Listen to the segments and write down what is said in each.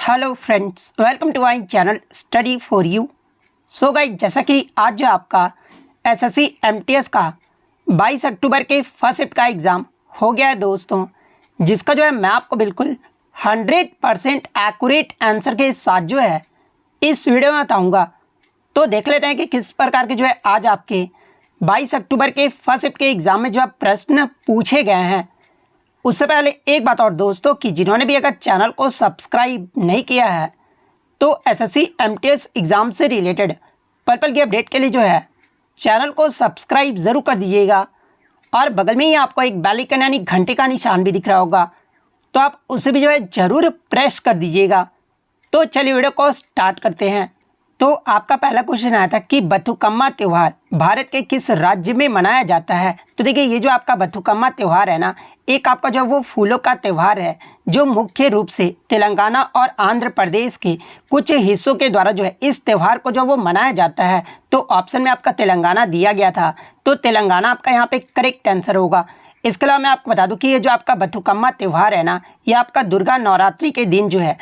Hello friends, welcome to my channel study for you. So guys, जैसा कि आज जो आपका एसएससी एमटीएस का 22 अक्टूबर के फर्स्ट शिफ्ट का एग्ज़ाम हो गया है दोस्तों, जिसका जो है मैं आपको बिल्कुल 100% एक्यूरेट आंसर के साथ जो है इस वीडियो में बताऊंगा। तो देख लेते हैं कि किस प्रकार के जो है आज आपके 22 अक्टूबर के फर्स्ट शिफ्ट के एग्ज़ाम में जो है प्रश्न पूछे गए हैं। उससे पहले एक बात और दोस्तों, कि जिन्होंने भी अगर चैनल को सब्सक्राइब नहीं किया है तो एसएससी एमटीएस एग्ज़ाम से रिलेटेड पर्पल की अपडेट के लिए जो है चैनल को सब्सक्राइब ज़रूर कर दीजिएगा। और बगल में ही आपको एक बेल आइकन यानी घंटे का निशान भी दिख रहा होगा, तो आप उसे भी जो है ज़रूर प्रेस कर दीजिएगा। तो चलिए वीडियो को स्टार्ट करते हैं। तो आपका पहला क्वेश्चन आया था कि बथुकम्मा त्यौहार भारत के किस राज्य में मनाया जाता है। तो देखिए, ये जो आपका बथुकम्मा त्यौहार है ना, एक आपका जो वो फूलों का त्यौहार है जो मुख्य रूप से तेलंगाना और आंध्र प्रदेश के कुछ हिस्सों के द्वारा जो है इस त्यौहार को जो वो मनाया जाता है। तो ऑप्शन में आपका तेलंगाना दिया गया था, तो तेलंगाना आपका यहाँ पे करेक्ट आंसर होगा। इसके अलावा मैं आपको बता दूं कि ये जो आपका बथुकम्मा त्यौहार है ना, ये आपका दुर्गा नवरात्रि के दिन जो है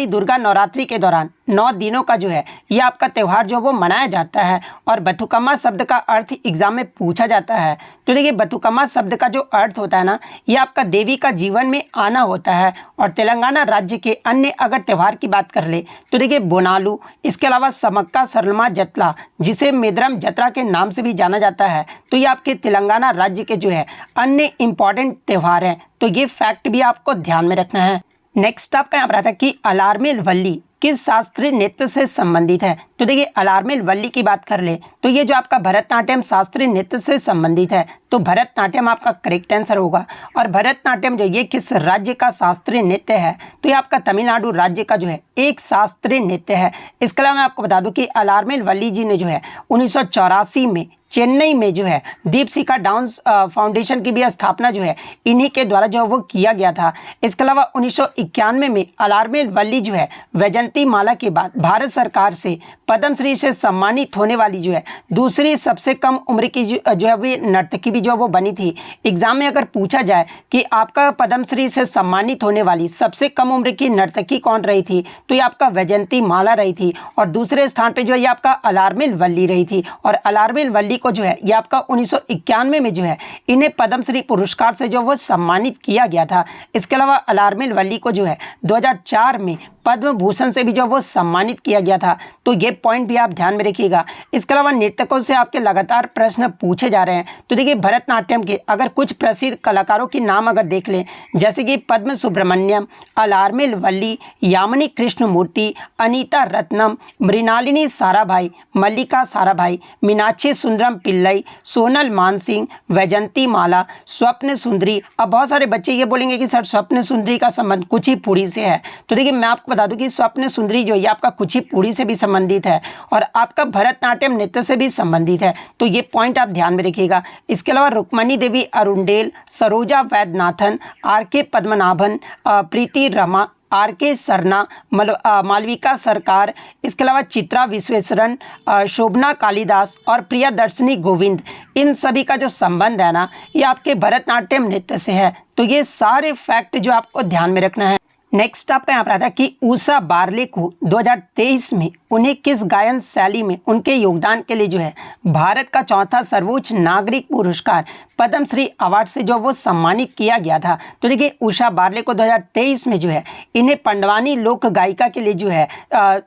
दुर्गा नवरात्रि के दौरान 9 दिनों का जो है ये आपका त्यौहार जो वो मनाया जाता है। और बथुकम्मा शब्द का अर्थ एग्जाम में पूछा जाता है। तो देखिए, बथुकम्मा शब्द का जो अर्थ होता है ना, ये आपका देवी का जीवन में आना होता है। और तेलंगाना राज्य के अन्य अगर त्यौहार की बात कर ले तो देखिए बोनालू, इसके अलावा समक्का सरलमा जतला, जिसे मेदरम जत्रा के नाम से भी जाना जाता है, तो ये आपके तेलंगाना राज्य के जो है अन्य इंपॉर्टेंट त्यौहार हैं। तो ये फैक्ट भी आपको ध्यान में रखना है। नेक्स्ट आपका यहाँ पर आता है कि अलार्मेल वल्ली किस शास्त्रीय नृत्य से संबंधित है। तो देखिए, अलार्मेल वल्ली की बात कर ले तो ये जो आपका भरतनाट्यम शास्त्रीय नृत्य से संबंधित है। तो भरतनाट्यम आपका करेक्ट आंसर होगा। और भरतनाट्यम जो ये किस राज्य का शास्त्रीय नृत्य है, तो ये आपका तमिलनाडु राज्य का जो है एक शास्त्रीय नृत्य है। इसके अलावा मैं आपको बता दूं कि अलार्मेल वल्ली जी ने जो है 1984 में चेन्नई में जो है दीपशिखा डांस फाउंडेशन की भी स्थापना जो है इन्हीं के द्वारा जो वो किया गया था। इसके अलावा 1991 में अलार्मेल वल्ली जो है वैजंती माला के बाद भारत सरकार से पद्मश्री से सम्मानित होने वाली जो है दूसरी सबसे कम उम्र की जो है वो नर्तकी भी जो वो बनी थी। एग्जाम में अगर पूछा जाए कि आपका पद्मश्री से सम्मानित होने वाली सबसे कम उम्र की नर्तकी कौन रही थी, तो ये आपका वैजंती माला रही थी। और दूसरे स्थान पर जो है ये आपका अलार्मेल वल्ली रही थी। और अलार्मेल वल्ली को जो है ये आपका 1991 में जो है इन्हें पद्मश्री पुरस्कार से जो वो सम्मानित किया गया था। इसके अलावा अलार्मेल वल्ली को जो है 2004 में पद्म भूषण से भी जो वो सम्मानित किया गया था। तो ये पॉइंट भी आप ध्यान में रखिएगा। इसके अलावा नृत्यकों से आपके लगातार प्रश्न पूछे जा रहे हैं। तो देखिए, भरतनाट्यम के अगर कुछ प्रसिद्ध कलाकारों के नाम अगर देख लें, जैसे कि पद्म सुब्रमण्यम, अलार्मेल वल्ली, यामिनी कृष्णमूर्ति, अनीता रत्नम, मृणालिनी साराभाई, मल्लिका साराभाई, मीनाक्षी सुंदरम पिल्लई, सोनल मानसिंह, वैजंती माला, स्वप्न सुंदरी। अब बहुत सारे बच्चे ये बोलेंगे कि सर स्वप्न सुंदरी का संबंध कुचिपुड़ी से है। तो देखिए, मैं आपको बता दूं कि स्वप्न सुंदरी जो ये आपका कुचिपुड़ी से भी संबंधित है और आपका भरतनाट्यम नृत्य से भी संबंधित है। तो ये पॉइंट आप ध्यान में रखिएगा। इसके अलावा रुक्मणी देवी अरुंडेल, सरोजा वैद्यनाथन, आर.के. पद्मनाभन, प्रीति रमा, आर.के. सरना, मालविका सरकार, इसके अलावा चित्रा विश्वेश्वरन, शोभना कालिदास और प्रियदर्शनी गोविंद, इन सभी का जो संबंध है ना, ये आपके भरतनाट्यम नृत्य से है। तो ये सारे फैक्ट जो आपको ध्यान में रखना है। नेक्स्ट आपका यहाँ पर आता है कि उषा बारले को 2023 में उन्हें किस गायन शैली में उनके योगदान के लिए जो है भारत का चौथा सर्वोच्च नागरिक पुरस्कार पद्मश्री अवार्ड से जो वो सम्मानित किया गया था। तो देखिए, उषा बारले को 2023 में जो है इन्हें पंडवानी लोक गायिका के लिए जो है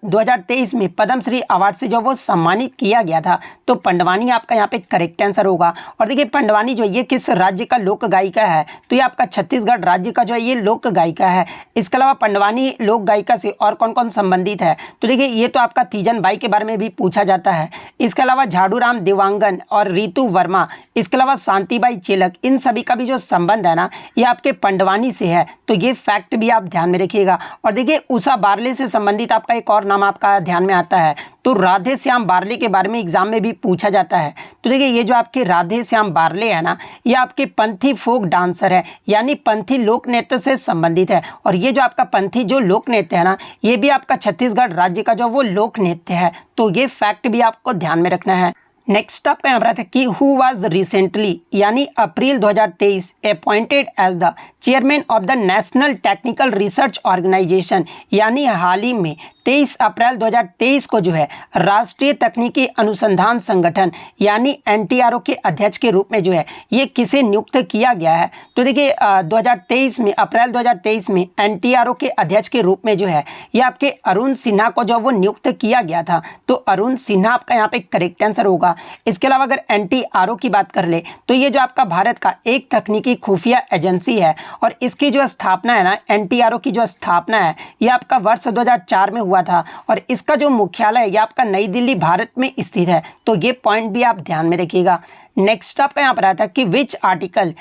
2023 में पद्मश्री अवार्ड से जो वो सम्मानित किया गया था। तो पंडवानी आपका यहाँ पे करेक्ट आंसर होगा। और देखिए, पंडवानी जो ये किस राज्य का लोक गायिका है, तो ये आपका छत्तीसगढ़ राज्य का जो है ये लोक गायिका है। इसके अलावा पंडवानी लोक गायिका से और कौन कौन संबंधित है, तो देखिए ये तो आपका तीजन बाई के बारे में भी पूछा जाता है। इसके अलावा झाड़ूराम देवांगन और रीतू वर्मा, इसके अलावा शांतिबाई चेलक, इन सभी का भी जो संबंध है ना, ये आपके पंडवानी से है। तो ये फैक्ट भी आप ध्यान में रखिएगा। और देखिए, उषा बारले से संबंधित आपका एक और नाम आपका ध्यान में आता है, तो राधे श्याम बारले के बारे में एग्जाम में भी पूछा जाता है। तो देखिए, ये जो आपके राधे श्याम बारले है ना, ये आपके पंथी फोक डांसर है, यानी पंथी लोक नृत्य से संबंधित है। और ये जो आपका पंथी जो लोक नृत्य है ना, ये भी आपका छत्तीसगढ़ राज्य का जो वो लोक नृत्य है। तो ये फैक्ट भी आपको ध्यान में रखना है। नेक्स्ट आपका यहाँ पर आता है कि हु वाज रिसेंटली यानी April 2023 appointed as the chairman of the national technical research organization, यानी हाल ही में 23 अप्रैल 2023 को जो है राष्ट्रीय तकनीकी अनुसंधान संगठन यानी एनटीआरओ के अध्यक्ष के रूप में जो है ये किसे नियुक्त किया गया है। तो देखिए 2023 में अप्रैल 2023 में एनटीआरओ के अध्यक्ष के रूप में जो है ये आपके अरुण सिन्हा को जो वो नियुक्त किया गया था। तो अरुण सिन्हा आपका यहाँ पे करेक्ट आंसर होगा। इसके अलावा अगर एनटीआरओ की बात कर ले तो ये जो आपका भारत का एक तकनीकी खुफिया एजेंसी है और इसकी जो स्थापना है ना, एनटीआरओ की जो स्थापना है ये आपका वर्ष 2004 में हुआ था और इसका जो मुख्यालय है ये आपका नई दिल्ली भारत में स्थित है। तो ये पॉइंट भी आप ध्यान में रखिएगा। नेक्स्ट आपका यहाँ पर आता है कि which article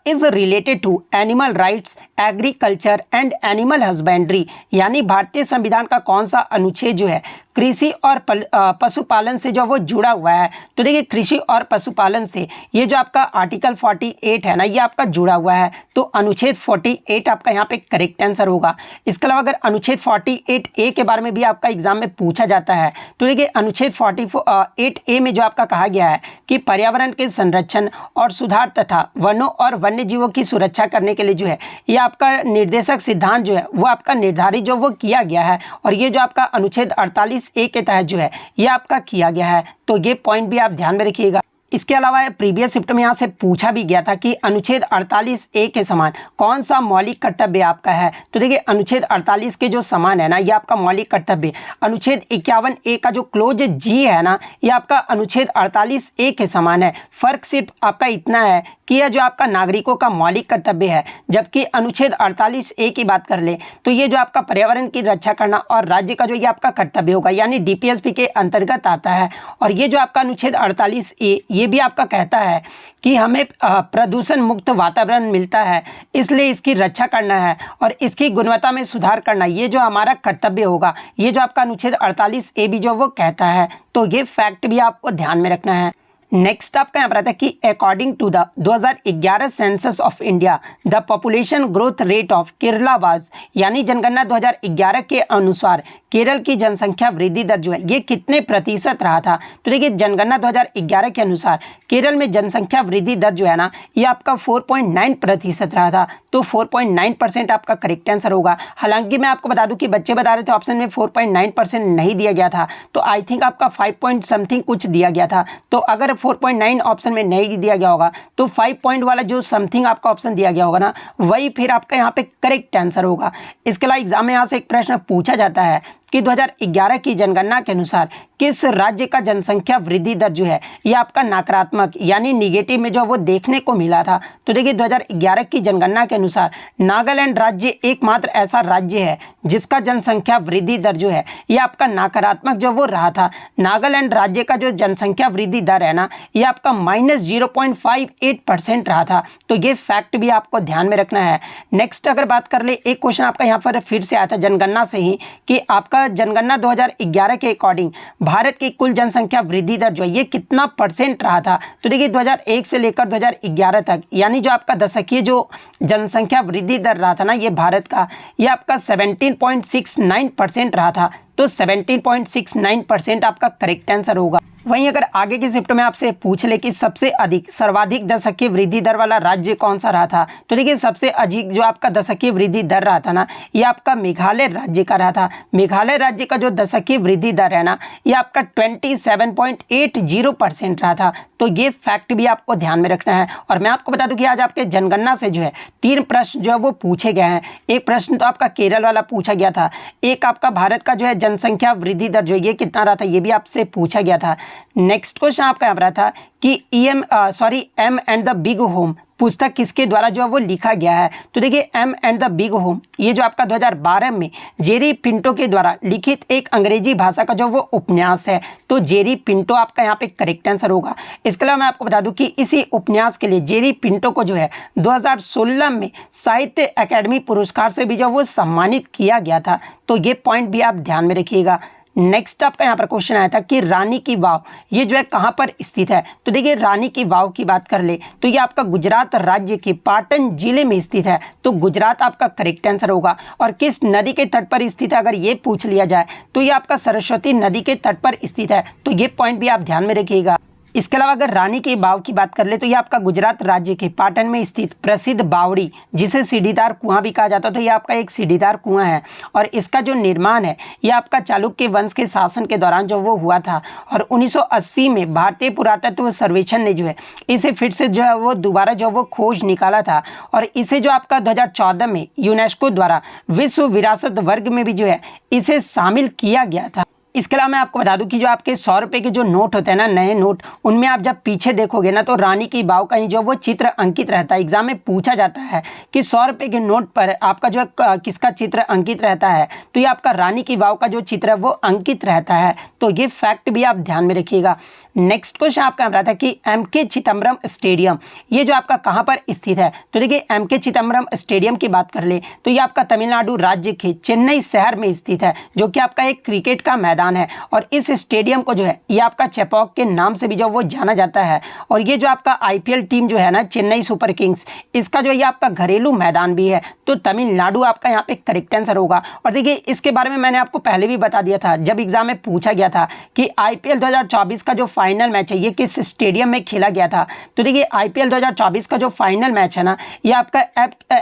is related to animal rights, agriculture and animal husbandry, यानी भारतीय संविधान का कौन सा अनुच्छेद जो है कृषि और पशुपालन से जो वो जुड़ा हुआ है। तो देखिए कृषि और पशुपालन से ये जो आपका आर्टिकल 48 है ना ये आपका जुड़ा हुआ है। तो अनुच्छेद 48 आपका यहाँ पे करेक्ट आंसर होगा। इसके अलावा अगर अनुच्छेद 48A के बारे में भी आपका एग्जाम में पूछा जाता है तो देखिए अनुच्छेद 48A में जो आपका कहा गया है कि पर्यावरण के संरक्षण और सुधार तथा वनों और वन्य जीवों की सुरक्षा करने के लिए जो है ये आपका निर्देशक सिद्धांत जो है वो आपका निर्धारित जो वो किया गया है और ये जो आपका अनुच्छेद 48A के तहत जो है ये आपका किया गया है। तो ये पॉइंट भी आप ध्यान में रखिएगा। इसके अलावा प्रीवियस शिफ्ट में यहाँ से पूछा भी गया था कि अनुच्छेद 48A के समान कौन सा मौलिक कर्तव्य आपका है। तो देखिए अनुच्छेद 48 के जो समान है ना ये आपका मौलिक कर्तव्य, अनुच्छेद 51A का जो क्लोज जी है ना ये आपका अनुच्छेद 48A के समान है। फर्क सिर्फ आपका इतना है कि यह जो आपका नागरिकों का मौलिक कर्तव्य है, जबकि अनुच्छेद 48A की बात कर ले तो ये जो आपका पर्यावरण की रक्षा करना और राज्य का जो ये आपका कर्तव्य होगा यानी DPSP के अंतर्गत आता है। और ये जो आपका अनुच्छेद 48A ये भी आपका कहता है कि हमें प्रदूषण मुक्त वातावरण मिलता है, इसलिए इसकी रक्षा करना है और इसकी गुणवत्ता में सुधार करना ये जो हमारा कर्तव्य होगा। ये जो आपका अनुच्छेद 48A भी जो वो कहता है। तो ये फैक्ट भी आपको ध्यान में रखना है। नेक्स्ट आपका यहाँ पर आता है कि according to the 2011 census of India the population growth rate of Kerala was, यानी जनगणना 2011 के अनुसार केरल की जनसंख्या वृद्धि दर जो है ये कितने प्रतिशत रहा था। तो देखिए जनगणना 2011 के अनुसार केरल में जनसंख्या वृद्धि दर जो है ना ये आपका 4.9% रहा था। तो 4.9% आपका करेक्ट आंसर होगा। हालांकि मैं आपको बता दूं कि बच्चे बता रहे थे ऑप्शन में 4.9% नहीं दिया गया था, तो आई थिंक आपका 5 पॉइंट समथिंग कुछ दिया गया था। तो अगर 4.9 ऑप्शन में नहीं दिया गया होगा तो 5 पॉइंट वाला जो समथिंग आपका ऑप्शन दिया गया होगा ना वही फिर आपका यहाँ पे करेक्ट आंसर होगा। इसके अलावा एग्जाम में यहाँ से एक प्रश्न पूछा जाता है कि 2011 की जनगणना के अनुसार किस राज्य का जनसंख्या वृद्धि दर जो है ये आपका नकारात्मक यानी निगेटिव में जो वो देखने को मिला था। तो देखिए 2011 की जनगणना के अनुसार नागालैंड राज्य एकमात्र ऐसा राज्य है जिसका जनसंख्या वृद्धि दर जो है ये आपका नकारात्मक जो वो रहा था। नागालैंड राज्य का जो जनसंख्या वृद्धि दर है ना ये आपका -0.58% रहा था। तो ये फैक्ट भी आपको ध्यान में रखना है। नेक्स्ट अगर बात कर ले, एक क्वेश्चन आपका यहाँ पर फिर से आया था जनगणना से ही कि आपका जनगणना 2011 के अकॉर्डिंग भारत की कुल जनसंख्या वृद्धि दर जो है ये कितना % रहा था। तो देखिए 2001 से लेकर 2011 तक यानी जो आपका दशकीय जो जनसंख्या वृद्धि दर रहा था ना ये भारत का ये आपका 17.69% रहा था। तो 17.69% आपका करेक्ट आंसर होगा। वहीं अगर आगे की शिफ्ट में आपसे पूछ ले कि सबसे अधिक सर्वाधिक दशकीय वृद्धि दर वाला राज्य कौन सा रहा था, तो देखिए सबसे अधिक जो आपका दशकीय वृद्धि दर रहा था ना ये आपका मेघालय राज्य का रहा था। मेघालय राज्य का जो दशकीय वृद्धि दर है ना ये आपका 27.80% रहा था। तो ये फैक्ट भी आपको ध्यान में रखना है। और मैं आपको बता दूं कि आज आपके जनगणना से जो है 3 प्रश्न जो है वो पूछे गए हैं। एक प्रश्न तो आपका केरल वाला पूछा गया था, एक आपका भारत का जो है जनसंख्या वृद्धि दर जो ये कितना रहा था ये भी आपसे पूछा गया था। नेक्स्ट क्वेश्चन आपका यहाँ पर था कि Em and the Big Hoom पुस्तक किसके द्वारा जो है वो लिखा गया है। तो देखिए Em and the Big Hoom ये जो आपका 2012 में जेरी पिंटो के द्वारा लिखित एक अंग्रेजी भाषा का जो वो उपन्यास है। तो जेरी पिंटो आपका यहाँ पे करेक्ट आंसर होगा। इसके अलावा मैं आपको बता दूं कि इसी उपन्यास के लिए जेरी पिंटो को जो है 2016 में साहित्य अकादमी पुरस्कार से भी जो वो सम्मानित किया गया था। तो ये पॉइंट भी आप ध्यान में रखिएगा। नेक्स्ट आपका यहाँ पर क्वेश्चन आया था कि रानी की वाव ये जो है कहाँ पर स्थित है। तो देखिए रानी की वाव की बात कर ले तो ये आपका गुजरात राज्य के पाटन जिले में स्थित है। तो गुजरात आपका करेक्ट आंसर होगा। और किस नदी के तट पर स्थित है अगर ये पूछ लिया जाए तो ये आपका सरस्वती नदी के तट पर स्थित है। तो ये पॉइंट भी आप ध्यान में रखिएगा। इसके अलावा अगर रानी की वाव की बात कर ले तो ये आपका गुजरात राज्य के पाटन में स्थित प्रसिद्ध बावड़ी, जिसे सीढ़ीदार कुआं भी कहा जाता है, तो ये आपका एक सीढ़ीदार कुआं है और इसका जो निर्माण है ये आपका चालुक्य वंश के शासन के दौरान जो वो हुआ था। और 1980 में भारतीय पुरातत्व सर्वेक्षण ने जो है इसे फिर से जो है वो दोबारा जो वो खोज निकाला था और इसे जो आपका 2014 में यूनेस्को द्वारा विश्व विरासत वर्ग में भी जो है इसे शामिल किया गया था। इसके अलावा मैं आपको बता दूं कि जो आपके 100 रुपये के जो नोट होते हैं ना, नए नोट, उनमें आप जब पीछे देखोगे ना तो रानी की वाव का ही जो वो चित्र अंकित रहता है। एग्जाम में पूछा जाता है कि 100 रुपये के नोट पर आपका जो है किसका चित्र अंकित रहता है, तो ये आपका रानी की वाव का जो चित्र है वो अंकित रहता है। तो ये फैक्ट भी आप ध्यान में रखिएगा। नेक्स्ट क्वेश्चन आपका आ रहा था कि एमके चिदम्बरम स्टेडियम ये जो आपका कहाँ पर स्थित है। तो देखिए एमके चिदम्बरम स्टेडियम की बात कर ले तो ये आपका तमिलनाडु राज्य के चेन्नई शहर में स्थित है, जो कि आपका एक क्रिकेट का मैदान है और इस स्टेडियम को जो है ये आपका चेपॉक के नाम से भी जो वो जाना जाता है। और ये जो आपका आईपीएल टीम जो है ना, चेन्नई सुपर किंग्स, इसका जो ये आपका घरेलू मैदान भी है। तो तमिलनाडु आपका यहाँ पे करेक्ट आंसर होगा। और देखिए इसके बारे में मैंने आपको पहले भी बता दिया था जब एग्जाम में पूछा गया था कि आईपीएल 2024 का जो फाइनल मैच है ये किस स्टेडियम में खेला गया था। तो देखिए आईपीएल 2024 का जो फाइनल मैच है ना ये आपका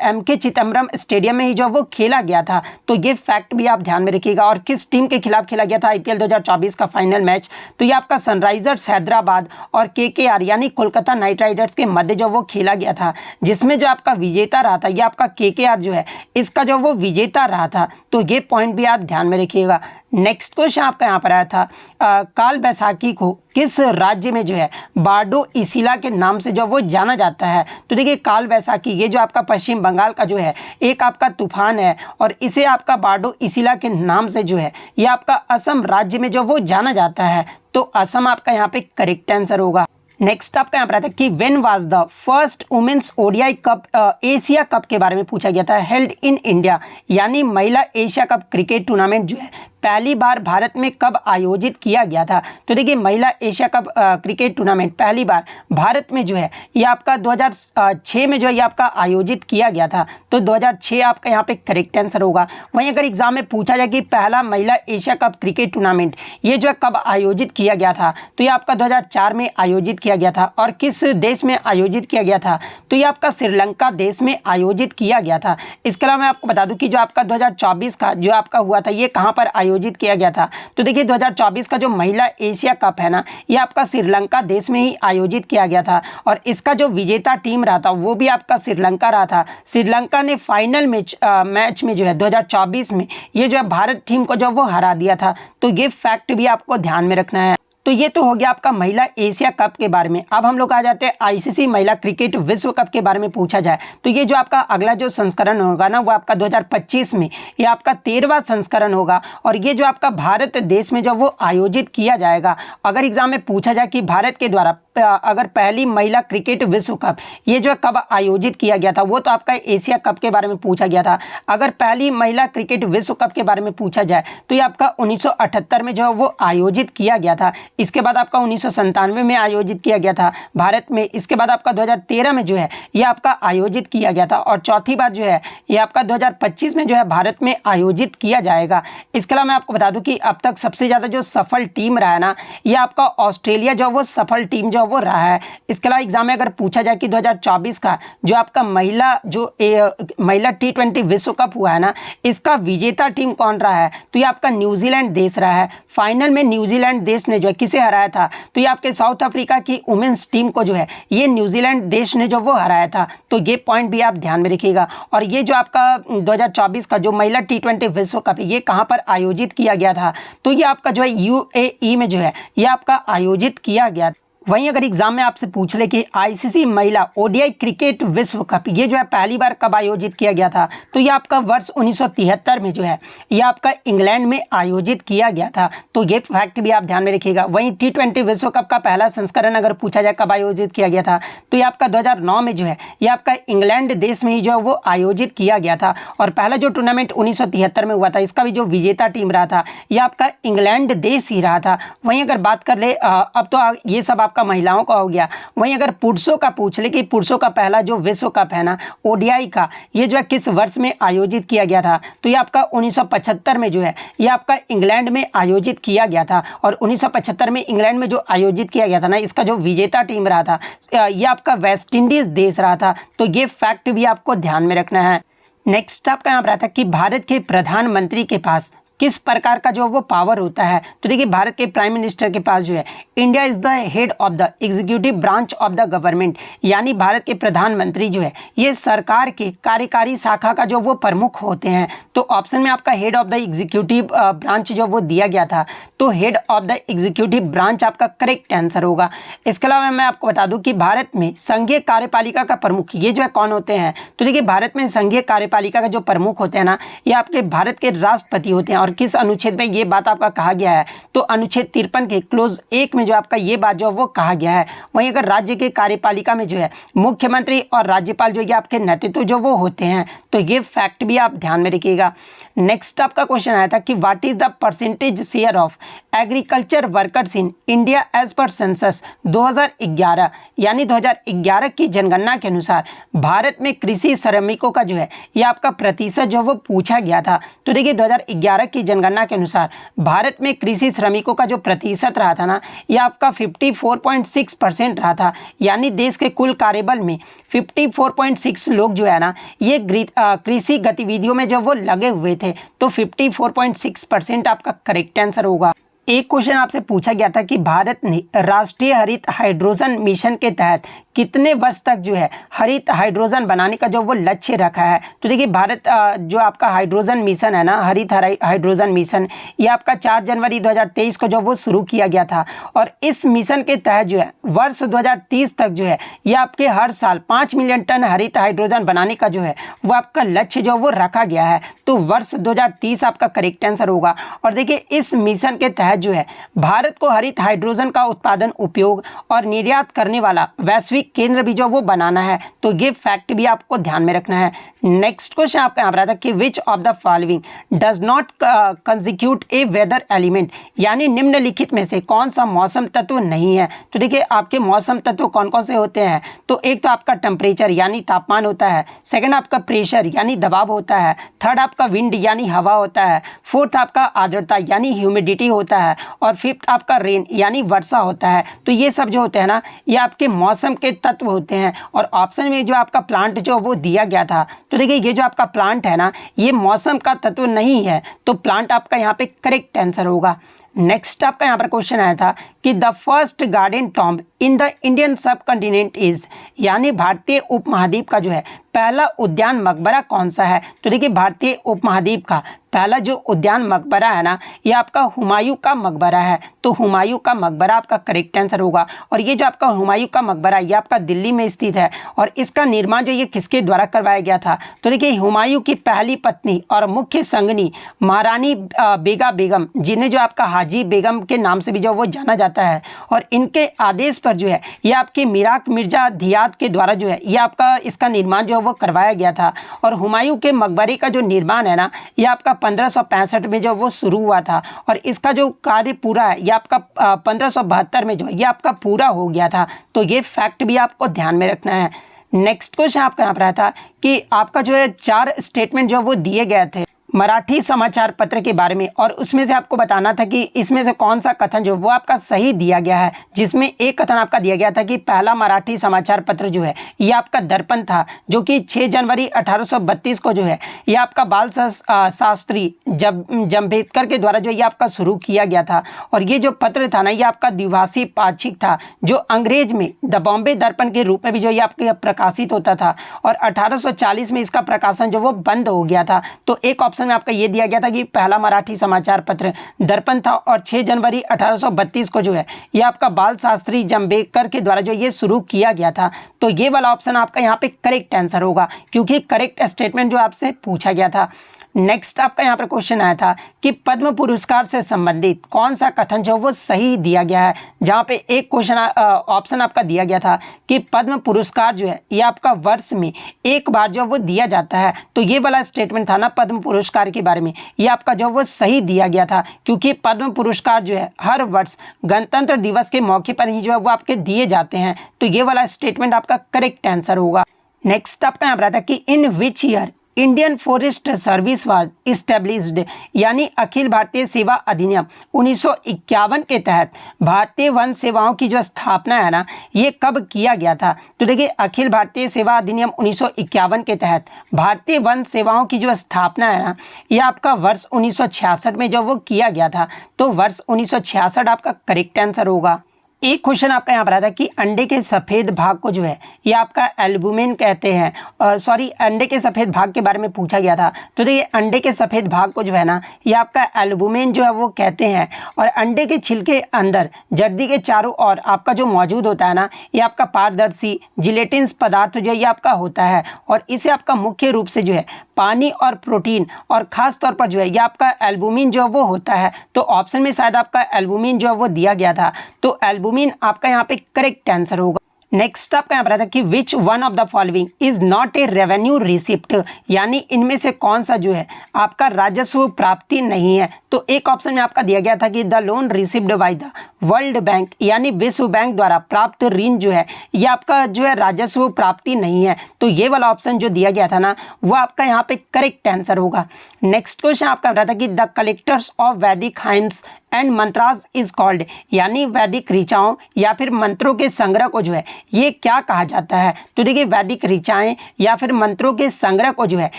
एमके चिदम्बरम स्टेडियम में ही जो वो खेला गया था। तो ये फैक्ट भी आप ध्यान में रखिएगा। और किस टीम के खिलाफ खेला गया था आईपीएल 2024 का फाइनल मैच, तो ये आपका सनराइजर्स हैदराबाद और केकेआर यानी कोलकाता नाइट राइडर्स के मध्य जो वो खेला गया था, जिसमें जो आपका विजेता रहा था ये आपका केकेआर जो है इसका जो वो विजेता रहा था। तो ये पॉइंट भी आप ध्यान में रखिएगा। नेक्स्ट क्वेश्चन आपका यहाँ पर आया था काल बैसाखी को किस राज्य में जो है बारडो इसिला के नाम से जो वो जाना जाता है। तो देखिए काल बैसाखी ये जो आपका पश्चिम बंगाल का जो है एक आपका तूफान है और इसे आपका बारडो इसिला के नाम से जो है ये आपका असम राज्य में जो वो जाना जाता है। तो असम आपका यहाँ पे करेक्ट आंसर होगा। नेक्स्ट आपका यहाँ पर आता है कि when was the first women's ODI cup Asia cup के बारे में पूछा गया था हेल्ड इन इंडिया, यानी महिला एशिया कप क्रिकेट टूर्नामेंट जो है पहली बार भारत में कब आयोजित किया गया था। तो देखिए महिला एशिया कप क्रिकेट टूर्नामेंट पहली बार भारत में जो है ये आपका 2006 में जो है ये आपका आयोजित किया गया था। तो 2006 आपका यहाँ पे करेक्ट आंसर होगा। वहीं अगर एग्जाम में पूछा जाए कि पहला महिला एशिया कप क्रिकेट टूर्नामेंट ये जो है कब आयोजित किया गया था, तो ये आपका 2004 में आयोजित किया गया था। और किस देश में आयोजित किया गया था, तो ये आपका श्रीलंका देश में आयोजित किया गया था। इसके अलावा मैं आपको बता दूं कि जो आपका 2024 का जो आपका हुआ था ये कहाँ पर आयोजित किया गया था। तो देखिए 2024 का जो महिला एशिया कप है ना ये आपका श्रीलंका देश में ही आयोजित किया गया था और इसका जो विजेता टीम रहा था वो भी आपका श्रीलंका रहा था। श्रीलंका ने फाइनल मैच में जो है 2024 में ये जो है भारत टीम को जो वो हरा दिया था। तो ये फैक्ट भी आपको ध्यान में रखना है। तो ये तो हो गया आपका महिला एशिया कप के बारे में। अब हम लोग आ जाते हैं आईसीसी महिला क्रिकेट विश्व कप के बारे में पूछा जाए तो ये जो आपका अगला जो संस्करण होगा ना वो आपका 2025 में ये आपका 13वां संस्करण होगा और ये जो आपका भारत देश में जो वो आयोजित किया जाएगा। अगर एग्जाम में पूछा जाए कि भारत के द्वारा अगर पहली महिला क्रिकेट विश्व कप ये जो कब आयोजित किया गया था, वो तो आपका एशिया कप के बारे में पूछा गया था। अगर पहली महिला क्रिकेट विश्व कप के बारे में पूछा जाए तो ये आपका 1978 में जो है वो आयोजित किया गया था। इसके बाद आपका 1997 में आयोजित किया गया था भारत में। इसके बाद आपका 2013 में जो है ये आपका आयोजित किया गया था और चौथी बार जो है ये आपका 2025 में जो है भारत में आयोजित किया जाएगा। इसके अलावा मैं आपको बता दूं कि अब तक सबसे ज़्यादा जो सफल टीम रहा है ना ये आपका ऑस्ट्रेलिया जो वो सफल टीम जो वो रहा है। इसके अलावा एग्जाम में अगर पूछा जाए कि 2024 का जो आपका महिला T20 विश्व कप हुआ है ना इसका विजेता टीम कौन रहा है, तो ये आपका न्यूजीलैंड देश रहा है। फाइनल में न्यूजीलैंड देश ने जो है किसे हराया था, तो ये आपके साउथ अफ्रीका की वुमेन्स टीम को जो है ये न्यूजीलैंड देश ने जो वो हराया था। तो ये पॉइंट भी आप ध्यान में रखिएगा। और ये जो आपका 2024 का जो महिला T20 विश्व कप ये कहाँ पर आयोजित किया गया था, तो ये आपका जो है UAE में जो है ये आपका आयोजित किया गया। वहीं अगर एग्जाम में आपसे पूछ ले कि आईसीसी महिला ओडीआई क्रिकेट विश्व कप ये जो है पहली बार कब आयोजित किया गया था, तो ये आपका वर्ष 1973 में जो है ये आपका इंग्लैंड में आयोजित किया गया था। तो ये फैक्ट भी आप ध्यान में रखिएगा। वहीं T20 विश्व कप का पहला संस्करण अगर पूछा जाए कब आयोजित किया गया था, तो ये आपका 2009 में जो है ये आपका इंग्लैंड देश में ही जो है वो आयोजित किया गया था। और पहला जो टूर्नामेंट 1973 में हुआ था इसका भी जो विजेता टीम रहा था ये आपका इंग्लैंड देश ही रहा था। वहीं अगर बात कर ले अब तो ये सब आपका महिलाओं का हो गया। वहीं अगर पुरुषों का पूछ ले कि पुरुषों का पहला जो विश्व कप है ना ओडीआई का, ये जो है किस वर्ष में आयोजित किया गया था, तो ये आपका 1975 में जो है ये आपका इंग्लैंड में आयोजित किया गया था। और 1975 में इंग्लैंड में जो आयोजित किया गया था ना, इसका जो विजेता टीम रहा था ये आपका वेस्ट इंडीज देश रहा था। तो ये फैक्ट भी आपको ध्यान में रखना है। नेक्स्ट आपका यहाँ पर आता है कि भारत के प्रधानमंत्री के पास किस प्रकार का जो वो पावर होता है। तो देखिए भारत के प्राइम मिनिस्टर के पास जो है India is the head of the executive branch of the government, यानी भारत के प्रधानमंत्री जो है ये सरकार के कार्यकारी शाखा का जो वो प्रमुख होते हैं। तो ऑप्शन में आपका head of the executive branch जो वो दिया गया था, तो head of the executive branch आपका करेक्ट आंसर होगा। इसके अलावा मैं आपको बता दूं कि भारत में संघीय कार्यपालिका का प्रमुख ये जो है कौन होते हैं। तो देखिए भारत में संघीय कार्यपालिका का जो प्रमुख होते हैं ना, ये आपके भारत के राष्ट्रपति होते हैं। और किस अनुच्छेद में ये बात आपका कहा गया है, तो अनुच्छेद 53 के क्लोज 1 में जो आपका ये बात जो वो कहा गया है। वहीं अगर राज्य के कार्यपालिका में जो है मुख्यमंत्री और राज्यपाल जो ये आपके नेतृत्व जो वो होते हैं, तो ये फैक्ट भी आप ध्यान में रखिएगा। नेक्स्ट आपका क्वेश्चन आया था कि what is the percentage share of agriculture workers in India as per census 2011, यानी 2011 की जनगणना के अनुसार भारत में कृषि श्रमिकों का जो है ये आपका प्रतिशत जो वो पूछा गया था। तो देखिए 2011 की जनगणना के अनुसार भारत में कृषि श्रमिकों का जो प्रतिशत रहा था ना, ये आपका 54.6% रहा था, यानी देश के कुल कार्यबल में 54.6 लोग जो है ना ये कृषि गतिविधियों में जो वो लगे हुए थे। तो 54.6% आपका करेक्ट आंसर होगा। एक क्वेश्चन आपसे पूछा गया था कि भारत ने राष्ट्रीय हरित हाइड्रोजन मिशन के तहत कितने वर्ष तक जो है हरित हाइड्रोजन बनाने का जो वो लक्ष्य रखा है। तो देखिए भारत जो आपका हाइड्रोजन मिशन है ना, हरित हाइड्रोजन मिशन, ये आपका 4 जनवरी 2023 को जो वो शुरू किया गया था। और इस मिशन के तहत जो है वर्ष 2030 तक जो है ये आपके हर साल 5 मिलियन टन हरित हाइड्रोजन बनाने का जो है वो आपका लक्ष्य जो वो रखा गया है। तो वर्ष 2030 आपका करेक्ट आंसर होगा। और देखिए इस मिशन के तहत जो है भारत को हरित हाइड्रोजन का उत्पादन, उपयोग और निर्यात करने वाला वैश्विक केंद्र भी जो वो बनाना है। तो ये फैक्ट भी आपको ध्यान में रखना है। नेक्स्ट क्वेश्चन आपका यहाँ पर आता है कि which of the following does not constitute a weather element, यानी निम्नलिखित में से कौन सा मौसम तत्व नहीं है। तो देखिए आपके मौसम तत्व कौन कौन से होते हैं, तो एक तो आपका टेम्परेचर यानी तापमान होता है, सेकंड आपका प्रेशर यानी दबाव होता है, थर्ड आपका विंड यानी हवा होता है, फोर्थ आपका आर्द्रता यानी ह्यूमिडिटी होता है, और फिफ्थ आपका रेन यानी वर्षा होता है। तो ये सब जो होते हैं ना ये आपके मौसम के तत्व होते हैं। और ऑप्शन में जो आपका प्लांट जो वो दिया गया था, तो देखिए ये जो आपका प्लांट है ना ये मौसम का तत्व नहीं है। तो प्लांट आपका यहाँ पे करेक्ट आंसर होगा। नेक्स्ट आपका यहाँ पर क्वेश्चन आया था कि the first garden tomb in the Indian सब कॉन्टिनेंट इज, यानी भारतीय उपमहाद्वीप का जो है पहला उद्यान मकबरा कौन सा है। तो देखिए भारतीय उपमहाद्वीप का पहला जो उद्यान मकबरा है ना ये आपका हुमायूं का मकबरा है। तो हुमायूं का मकबरा आपका करेक्ट आंसर होगा। और ये जो आपका हुमायूं का मकबरा है ये आपका दिल्ली में स्थित है। और इसका निर्माण जो ये किसके द्वारा करवाया गया था, तो देखिए हुमायूं की पहली पत्नी और मुख्य संगनी महारानी बेगा बेगम, जिन्हें जो आपका हाजी बेगम के नाम से भी जो वो जाना जाता है, और इनके आदेश पर जो है ये आपके मिराक मिर्जा धियात के द्वारा जो है ये आपका इसका निर्माण जो वो करवाया गया था। और हुमायूं के मकबरे का जो निर्माण है ना ये आपका 1565 में जो वो शुरू हुआ था, और इसका जो कार्य पूरा है ये आपका 1572 में जो ये आपका पूरा हो गया था। तो ये फैक्ट भी आपको ध्यान में रखना है। नेक्स्ट क्वेश्चन आपका यहाँ पर आया था कि आपका जो है 4 स्टेटमेंट जो वो दिए गए थे मराठी समाचार पत्र के बारे में, और उसमें से आपको बताना था कि इसमें से कौन सा कथन जो वो आपका सही दिया गया है। जिसमें एक कथन आपका दिया गया था कि पहला मराठी समाचार पत्र जो है ये आपका दर्पण था, जो कि 6 जनवरी 1832 को जो है ये आपका बाल शास्त्री जम्भेदकर के द्वारा जो ये आपका शुरू किया गया था। और ये जो पत्र था ना ये आपका द्विभाषी पाक्षिक था, जो अंग्रेज में द बॉम्बे दर्पण के रूप में भी जो ये आपके प्रकाशित होता था। और 1840 में इसका प्रकाशन जो वो बंद हो गया था। तो एक ऑप्शन में आपका ये दिया गया था कि पहला मराठी समाचार पत्र दर्पण था, और 6 जनवरी 1832 को जो है ये आपका बाल शास्त्री जम्भेदकर के द्वारा जो ये शुरू किया गया था। तो ये वाला ऑप्शन आपका यहाँ पे करेक्ट आंसर होगा, क्योंकि करेक्ट स्टेटमेंट जो आपसे पूछा गया था। नेक्स्ट आपका यहाँ पर क्वेश्चन आया था कि पद्म पुरस्कार से संबंधित कौन सा कथन जो वो सही दिया गया है। जहाँ पे एक क्वेश्चन ऑप्शन आपका दिया गया था कि पद्म पुरस्कार जो है ये आपका वर्ष में एक बार जो वो दिया जाता है, तो ये वाला स्टेटमेंट था ना पद्म पुरस्कार के बारे में, ये आपका जो वो सही दिया गया था, क्योंकि पद्म पुरस्कार जो है हर वर्ष गणतंत्र दिवस के मौके पर ही जो है वो आपके दिए जाते हैं। तो ये वाला स्टेटमेंट आपका करेक्ट आंसर होगा। नेक्स्ट आपका यहाँ पर आता है कि in which year Indian forest service was established, यानी अखिल भारतीय सेवा अधिनियम 1951 के तहत भारतीय वन सेवाओं की जो स्थापना है ना, ये कब किया गया था। तो देखिए अखिल भारतीय सेवा अधिनियम 1951 के तहत भारतीय वन सेवाओं की जो स्थापना है ना, ये आपका वर्ष 1966 में जो वो किया गया था। तो वर्ष 1966 आपका करेक्ट आंसर होगा। एक क्वेश्चन आपका यहाँ पर आता है कि अंडे के सफ़ेद भाग को जो है ये आपका एल्बुमिन कहते हैं, अंडे के सफ़ेद भाग के बारे में पूछा गया था। तो देखिए अंडे के सफ़ेद भाग को जो है ना ये आपका एल्बुमिन जो है वो कहते हैं। और अंडे के छिलके अंदर जर्दी के चारों ओर आपका जो मौजूद होता है ना, ये आपका पारदर्शी जिलेटिन्स पदार्थ जो है ये आपका होता है। और इसे आपका मुख्य रूप से जो है पानी और प्रोटीन और ख़ास तौर पर जो है ये आपका एल्बुमिन जो है वो होता है। तो ऑप्शन में शायद आपका एल्बुमिन जो है वो दिया गया था, तो एल्बुमिन आपका यहाँ पे करेक्ट आंसर होगा। नेक्स्ट आपका यहाँ पर आता है कि which one of the following is not a revenue receipt, यानी इनमें से कौन सा जो है आपका राजस्व प्राप्ति नहीं है। तो एक ऑप्शन में आपका दिया गया था कि the loan received by the world bank, यानी विश्व बैंक द्वारा प्राप्त ऋण जो है ये आपका जो है राजस्व प्राप्ति नहीं है। तो ये वाला ऑप्शन जो दिया गया था ना वो आपका यहाँ पे करेक्ट आंसर होगा। नेक्स्ट क्वेश्चन आपका बता था कि द कलेक्टर्स ऑफ वैदिक hymns and mantras is called, यानी वैदिक ऋचाओं या फिर मंत्रों के संग्रह को जो है ये क्या कहा जाता है। तो देखिए वैदिक ऋचाएं या फिर मंत्रों के संग्रह को जो है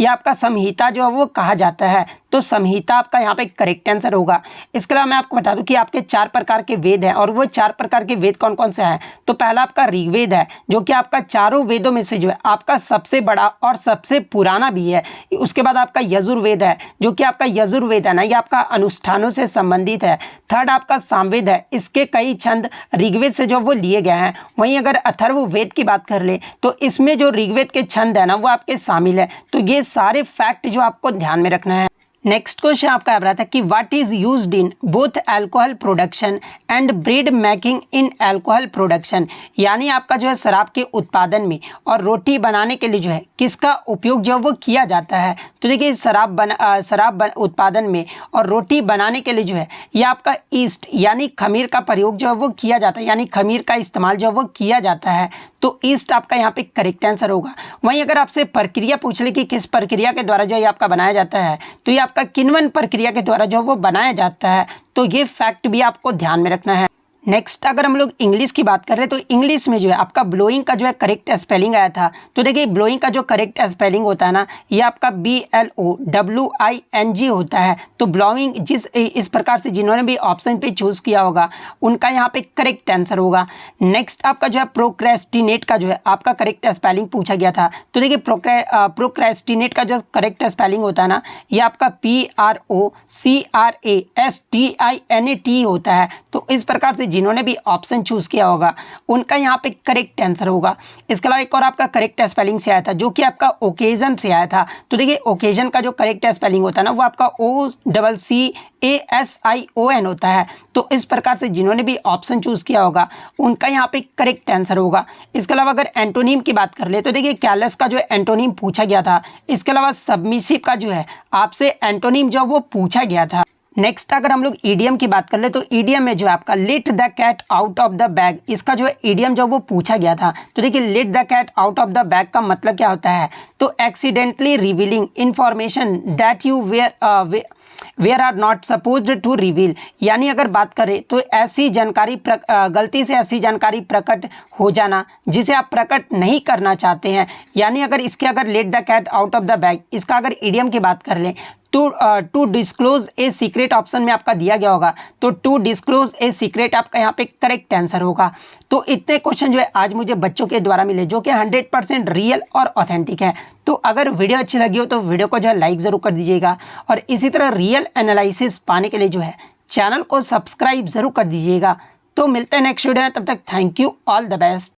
ये आपका संहिता जो है वो कहा जाता है। तो संहिता आपका यहाँ पे करेक्ट आंसर होगा। इसके अलावा मैं आपको बता दूं कि आपके 4 प्रकार के वेद हैं, और वो 4 प्रकार के वेद कौन कौन से हैं। तो पहला आपका ऋग्वेद है, जो कि आपका चारों वेदों में से जो है आपका सबसे बड़ा और सबसे पुराना भी है। उसके बाद आपका यजुर्वेद है, जो कि आपका यजुर्वेद है ना ये आपका अनुष्ठानों से संबंधित है। थर्ड आपका सामवेद है, इसके कई छंद ऋग्वेद से जो वो लिए गए हैं। वहीं अगर अथर्ववेद की बात कर ले तो इसमें जो ऋग्वेद के छंद है ना वो आपके शामिल है। तो ये सारे फैक्ट जो आपको ध्यान में रखना है। नेक्स्ट क्वेश्चन आपका आ रहा था कि what is used in both alcohol production and bread making in alcohol production, यानी आपका जो है शराब के उत्पादन में और रोटी बनाने के लिए जो है किसका उपयोग जो है वो किया जाता है। तो देखिए शराब उत्पादन में और रोटी बनाने के लिए जो है ये आपका ईस्ट यानी खमीर का प्रयोग जो है वो किया जाता है, यानी खमीर का इस्तेमाल जो है वो किया जाता है। तो ईस्ट आपका यहाँ पे करेक्ट आंसर होगा। वहीं अगर आपसे प्रक्रिया पूछ ले कि किस प्रक्रिया के द्वारा जो है आपका बनाया जाता है, तो ये आपका किण्वन प्रक्रिया के द्वारा जो वो बनाया जाता है। तो ये फैक्ट भी आपको ध्यान में रखना है। नेक्स्ट अगर हम लोग इंग्लिश की बात कर रहे हैं तो इंग्लिश में जो है आपका ब्लोइंग का जो है करेक्ट स्पेलिंग आया था। तो देखिए ब्लोइंग का जो करेक्ट स्पेलिंग होता है ना ये आपका BLOWING होता है। तो ब्लोइंग इस प्रकार से जिन्होंने भी ऑप्शन पे चूज़ किया होगा उनका यहाँ पे करेक्ट आंसर होगा। नेक्स्ट आपका जो है प्रोक्रेस्टिनेट का जो है आपका करेक्ट स्पेलिंग पूछा गया था। तो देखिए प्रोक्रेस्टिनेट का जो करेक्ट स्पेलिंग होता है ना ये आपका PROCRASTINAT होता है। तो इस प्रकार से जिन्होंने भी ऑप्शन चूज किया होगा उनका यहाँ पे करेक्ट आंसर होगा। इसके अलावा एक और आपका करेक्ट स्पेलिंग से आया था जो कि आपका ओकेजन से आया था। तो देखिए ओकेजन का जो करेक्ट स्पेलिंग होता है ना वो आपका OCCASION होता है। तो इस प्रकार से जिन्होंने भी ऑप्शन चूज किया होगा उनका यहाँ पे करेक्ट आंसर होगा। इसके अलावा अगर एंटोनिम की बात कर ले तो देखिए कैलस का जो एंटोनिम पूछा गया था। इसके अलावा सबमिसिव का जो है आपसे एंटोनिम जो वो पूछा गया था। नेक्स्ट अगर हम लोग ईडियम की बात कर ले तो ईडियम में जो है आपका let the cat out of the bag, इसका जो है ईडियम जो वो पूछा गया था। तो देखिए let the cat out of the bag का मतलब क्या होता है। तो accidentally revealing information that you were are not supposed to reveal, यानी अगर बात करें तो ऐसी जानकारी गलती से ऐसी जानकारी प्रकट हो जाना जिसे आप प्रकट नहीं करना चाहते हैं। यानी अगर इसके अगर let the cat out of the bag इसका अगर ईडियम की बात कर लें to disclose a secret option में आपका दिया गया होगा। तो टू डिस्क्लोज ए सीक्रेट आपका यहाँ पे करेक्ट आंसर होगा। तो इतने क्वेश्चन जो है आज मुझे बच्चों के द्वारा मिले जो कि 100% रियल और ऑथेंटिक है। तो अगर वीडियो अच्छी लगी हो तो वीडियो को जो है लाइक ज़रूर कर दीजिएगा और इसी तरह रियल एनालिसिस पाने के लिए जो है चैनल को सब्सक्राइब ज़रूर कर दीजिएगा। तो मिलते हैं नेक्स्ट वीडियो में, तब तक thank you, all the best.